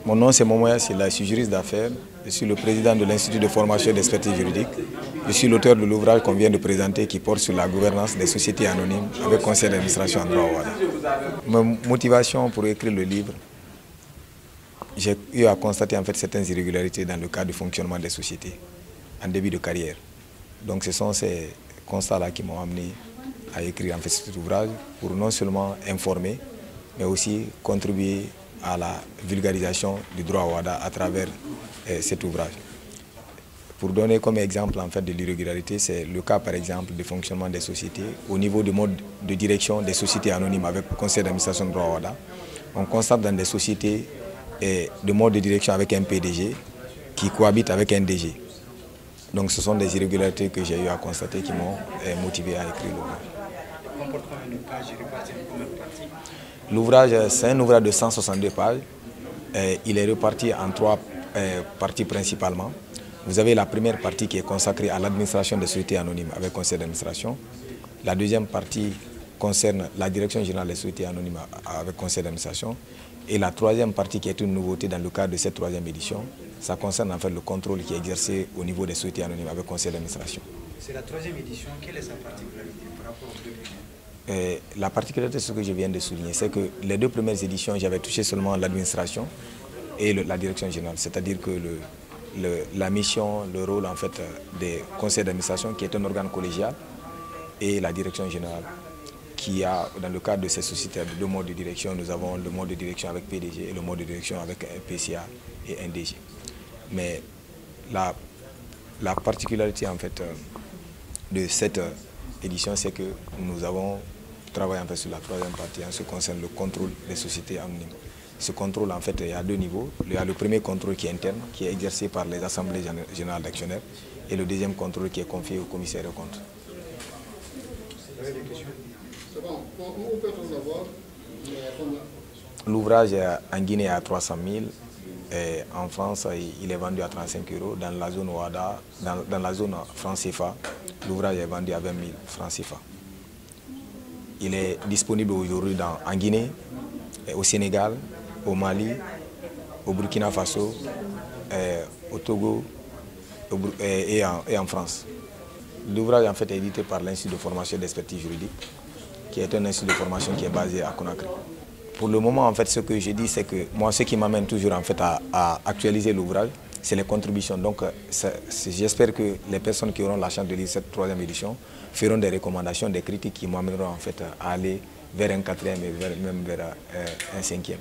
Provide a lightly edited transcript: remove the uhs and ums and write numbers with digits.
Mon nom c'est Momoya Silla, je suis juriste d'affaires, je suis le président de l'Institut de formation et d'expertise juridique. Je suis l'auteur de l'ouvrage qu'on vient de présenter qui porte sur la gouvernance des sociétés anonymes avec conseil d'administration en droit au Ouaddar. Ma motivation pour écrire le livre, j'ai eu à constater en fait certaines irrégularités dans le cadre du fonctionnement des sociétés en début de carrière. Donc ce sont ces constats-là qui m'ont amené à écrire en fait cet ouvrage pour non seulement informer, mais aussi contribuer à la vulgarisation du droit au Ouaddar à travers cet ouvrage. Pour donner comme exemple en fait de l'irrégularité, c'est le cas par exemple du fonctionnement des sociétés au niveau du mode de direction des sociétés anonymes avec le conseil d'administration du droit au Ouaddar. On constate dans des sociétés de mode de direction avec un PDG qui cohabite avec un DG. Donc ce sont des irrégularités que j'ai eu à constater qui m'ont motivé à écrire l'ouvrage. L'ouvrage, c'est un ouvrage de 162 pages. Il est réparti en 3 parties principalement. Vous avez la première partie qui est consacrée à l'administration des sociétés anonymes avec conseil d'administration. La deuxième partie concerne la direction générale des sociétés anonymes avec conseil d'administration. Et la troisième partie qui est une nouveauté dans le cadre de cette troisième édition, ça concerne en fait le contrôle qui est exercé au niveau des sociétés anonymes avec conseil d'administration. C'est la troisième édition, quelle est sa particularité par rapport aux deux premières? La particularité, ce que je viens de souligner, c'est que les 2 premières éditions, j'avais touché seulement l'administration et la direction générale, c'est-à-dire que la mission, le rôle en fait des conseils d'administration qui est un organe collégial et la direction générale qui a, dans le cadre de ces sociétés de 2 modes de direction, nous avons le mode de direction avec PDG et le mode de direction avec un PCA et un DG. Mais la particularité en fait de cette édition, c'est que nous avons travaillé en fait sur la troisième partie en ce qui concerne le contrôle des sociétés anonymes. Ce contrôle en fait il y a 2 niveaux. Il y a le premier contrôle qui est interne, qui est exercé par les assemblées générales d'actionnaires, et le deuxième contrôle qui est confié au commissaire aux comptes. L'ouvrage en Guinée est à 300 000. Et en France, il est vendu à 35 €. Dans la zone Ouaddar, dans la zone franc CFA, l'ouvrage est vendu à 20 000 francs CFA. Il est disponible aujourd'hui en Guinée, au Sénégal, au Mali, au Burkina Faso, au Togo et en France. L'ouvrage en fait est édité par l'Institut de formation et d'expertise juridique, qui est un institut de formation qui est basé à Conakry. Pour le moment, en fait, ce que je dis, c'est que moi, ce qui m'amène toujours en fait à actualiser l'ouvrage, c'est les contributions. Donc, j'espère que les personnes qui auront la chance de lire cette troisième édition feront des recommandations, des critiques qui m'amèneront en fait à aller vers un 4e et même vers un 5e.